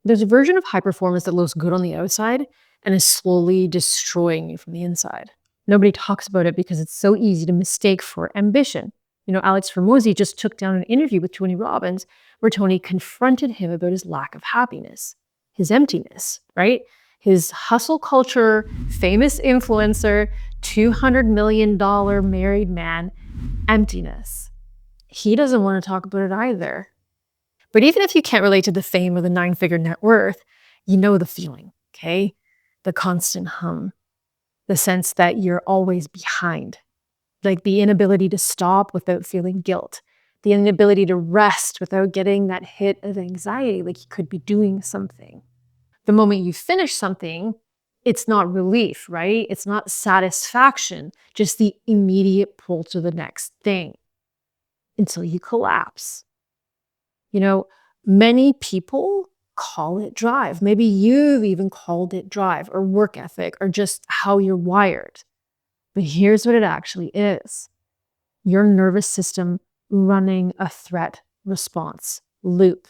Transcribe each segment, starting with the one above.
There's a version of high performance that looks good on the outside and is slowly destroying you from the inside. Nobody talks about it because it's so easy to mistake for ambition. Alex Hormozy just took down an interview with Tony Robbins where Tony confronted him about his lack of happiness, his emptiness, right? His hustle culture, famous influencer, $200 million married man, emptiness. He doesn't want to talk about it either. But even if you can't relate to the fame or the 9-figure net worth, you know the feeling, okay? The constant hum, the sense that you're always behind, like the inability to stop without feeling guilt, the inability to rest without getting that hit of anxiety, like you could be doing something. The moment you finish something, it's not relief, right? It's not satisfaction, just the immediate pull to the next thing until you collapse. Many people call it drive. Maybe you've even called it drive or work ethic or just how you're wired. But here's what it actually is. Your nervous system running a threat response loop.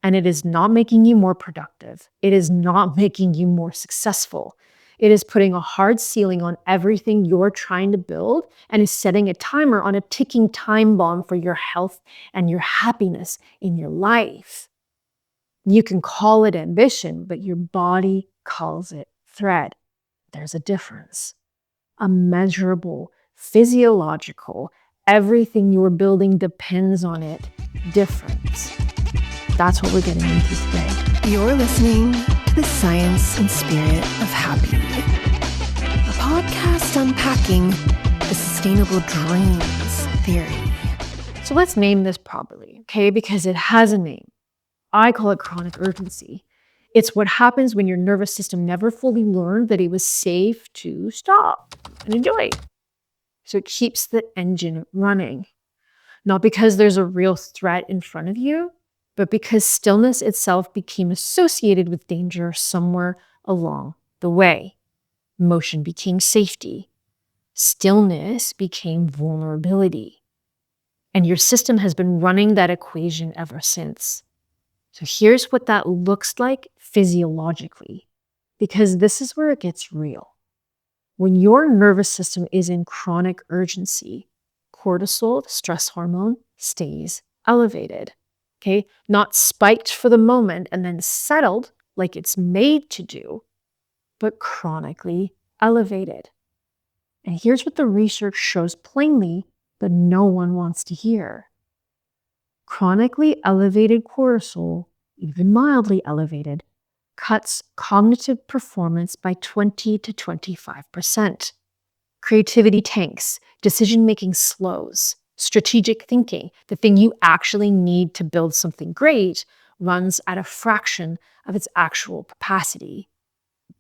And it is not making you more productive. It is not making you more successful. It is putting a hard ceiling on everything you're trying to build and is setting a timer on a ticking time bomb for your health and your happiness in your life. You can call it ambition, but your body calls it threat. There's a difference. A measurable, physiological, everything you're building depends on it difference. That's what we're getting into today. You're listening to The Science and Spirit of Happy, a podcast unpacking the sustainable dreams theory. So let's name this properly, okay? Because it has a name. I call it chronic urgency. It's what happens when your nervous system never fully learned that it was safe to stop and enjoy. So it keeps the engine running. Not because there's a real threat in front of you, but because stillness itself became associated with danger somewhere along the way. Motion became safety. Stillness became vulnerability. And your system has been running that equation ever since. So here's what that looks like physiologically, because this is where it gets real. When your nervous system is in chronic urgency, cortisol, the stress hormone, stays elevated. Okay, not spiked for the moment and then settled like it's made to do, but chronically elevated. And here's what the research shows plainly, but no one wants to hear. Chronically elevated cortisol, even mildly elevated, cuts cognitive performance by 20 to 25%. Creativity tanks, decision-making slows. Strategic thinking, the thing you actually need to build something great, runs at a fraction of its actual capacity.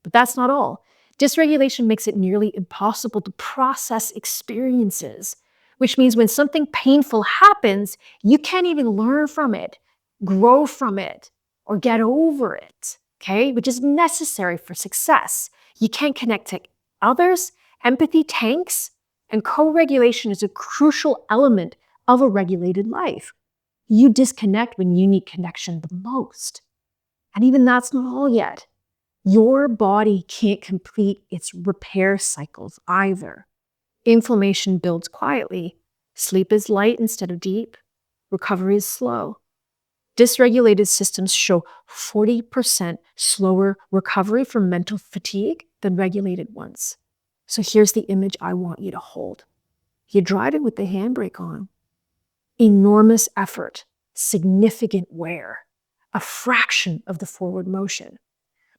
But that's not all. Dysregulation makes it nearly impossible to process experiences, which means when something painful happens, you can't even learn from it, grow from it, or get over it, okay? Which is necessary for success. You can't connect to others, empathy tanks, and co-regulation is a crucial element of a regulated life. You disconnect when you need connection the most. And even that's not all yet. Your body can't complete its repair cycles either. Inflammation builds quietly. Sleep is light instead of deep. Recovery is slow. Dysregulated systems show 40% slower recovery from mental fatigue than regulated ones. So here's the image I want you to hold. You're driving with the handbrake on. Enormous effort, significant wear, a fraction of the forward motion.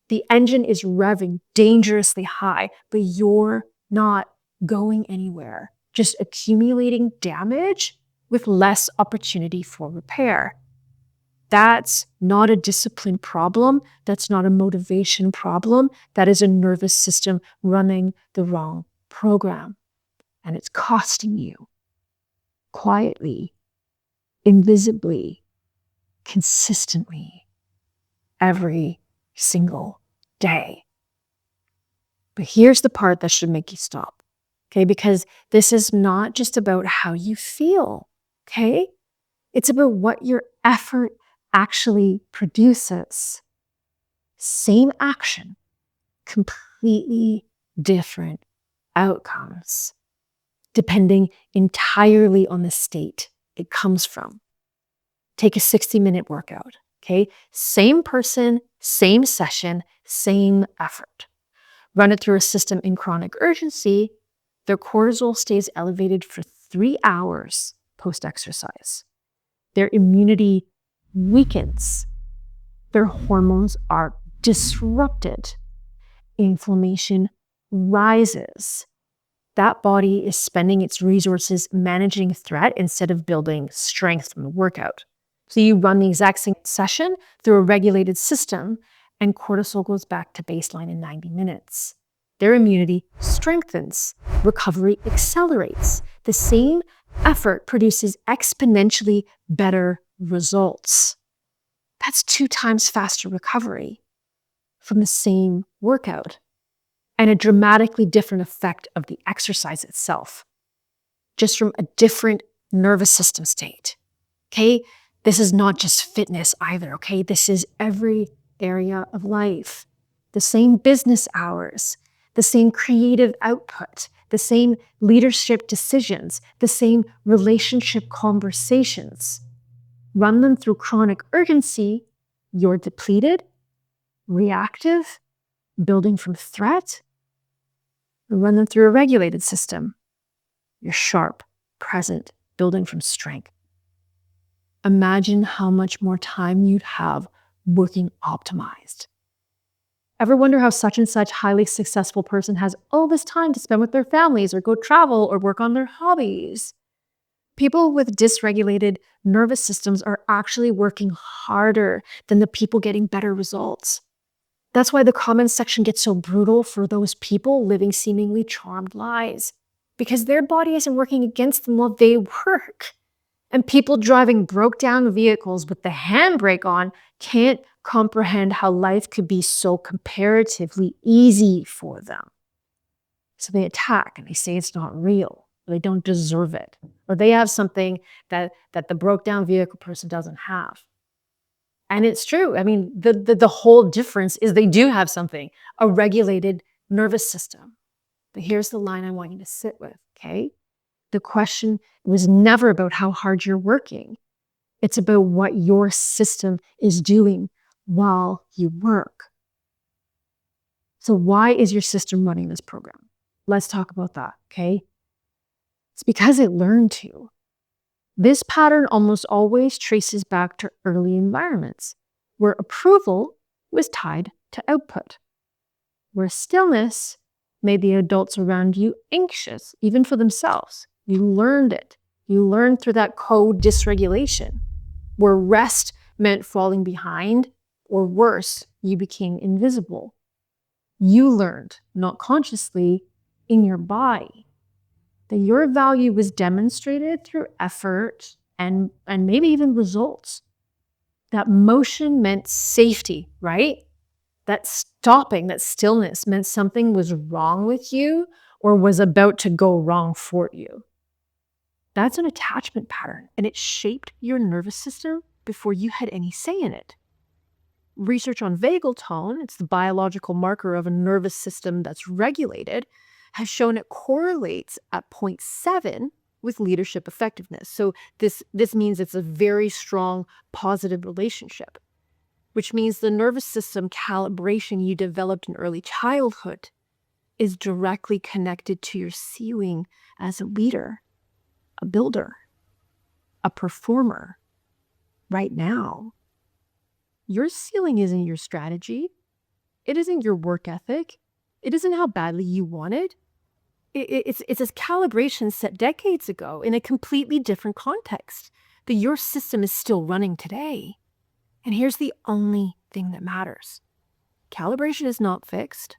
The engine is revving dangerously high, but you're not going anywhere, just accumulating damage with less opportunity for repair. That's not a discipline problem. That's not a motivation problem. That is a nervous system running the wrong program. And it's costing you quietly, invisibly, consistently, every single day. But here's the part that should make you stop, okay? Because this is not just about how you feel, okay? It's about what your effort actually produces. Same action, completely different outcomes, depending entirely on the state it comes from. Take a 60-minute workout, okay? Same person, same session, same effort. Run it through a system in chronic urgency, their cortisol stays elevated for 3 hours post-exercise. Their immunity weakens. Their hormones are disrupted. Inflammation rises. That body is spending its resources managing threat instead of building strength from the workout. So you run the exact same session through a regulated system, and cortisol goes back to baseline in 90 minutes. Their immunity strengthens. Recovery accelerates. The same effort produces exponentially better results. That's 2 times faster recovery from the same workout, and a dramatically different effect of the exercise itself, just from a different nervous system state. Okay? This is not just fitness either, okay? This is every area of life. The same business hours, the same creative output, the same leadership decisions, the same relationship conversations. Run them through chronic urgency, you're depleted, reactive, building from threat. Run them through a regulated system, you're sharp, present, building from strength. Imagine how much more time you'd have working optimized. Ever wonder how such and such highly successful person has all this time to spend with their families or go travel or work on their hobbies? People with dysregulated nervous systems are actually working harder than the people getting better results. That's why the comments section gets so brutal for those people living seemingly charmed lives, because their body isn't working against them while they work. And people driving broke down vehicles with the handbrake on can't comprehend how life could be so comparatively easy for them. So they attack and they say it's not real, or they don't deserve it, or they have something that the broke down vehicle person doesn't have. And it's true. I mean, the whole difference is they do have something, a regulated nervous system. But here's the line I want you to sit with, okay? The question was never about how hard you're working. It's about what your system is doing while you work. So why is your system running this program? Let's talk about that, okay? It's because it learned to. This pattern almost always traces back to early environments where approval was tied to output, where stillness made the adults around you anxious, even for themselves. You learned it. You learned through that co-dysregulation, where rest meant falling behind, or worse, you became invisible. You learned, not consciously, in your body, that your value was demonstrated through effort and maybe even results. That motion meant safety, right? That stopping, that stillness meant something was wrong with you or was about to go wrong for you. That's an attachment pattern, and it shaped your nervous system before you had any say in it. Research on vagal tone, it's the biological marker of a nervous system that's regulated, has shown it correlates at 0.7 with leadership effectiveness. So this means it's a very strong positive relationship, which means the nervous system calibration you developed in early childhood is directly connected to your ceiling as a leader, a builder, a performer right now. Your ceiling isn't your strategy. It isn't your work ethic. It isn't how badly you want it. It's a calibration set decades ago in a completely different context that your system is still running today. And here's the only thing that matters. Calibration is not fixed.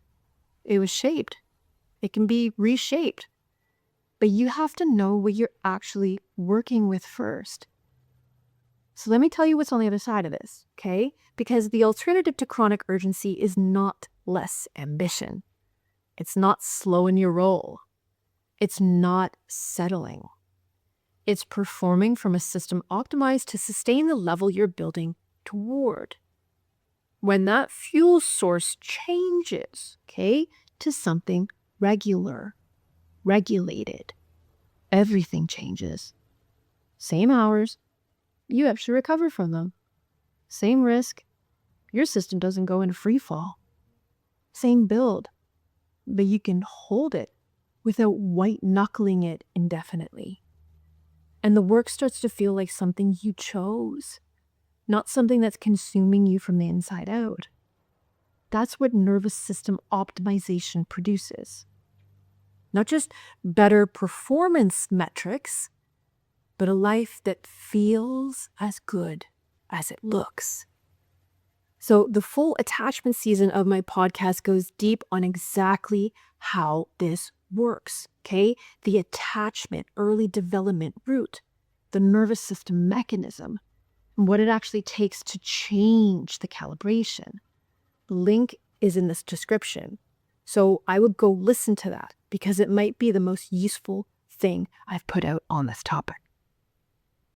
It was shaped. It can be reshaped. But you have to know what you're actually working with first. So let me tell you what's on the other side of this, okay? Because the alternative to chronic urgency is not less ambition. It's not slowing your roll. It's not settling. It's performing from a system optimized to sustain the level you're building toward. When that fuel source changes, okay, to something regular, regulated, everything changes. Same hours, you have to recover from them. Same risk, your system doesn't go into free fall. Same build, but you can hold it without white knuckling it indefinitely. And the work starts to feel like something you chose, not something that's consuming you from the inside out. That's what nervous system optimization produces. Not just better performance metrics, but a life that feels as good as it looks. So the full attachment season of my podcast goes deep on exactly how this works, okay? The attachment, early development route, the nervous system mechanism, and what it actually takes to change the calibration. The link is in this description. So I would go listen to that because it might be the most useful thing I've put out on this topic.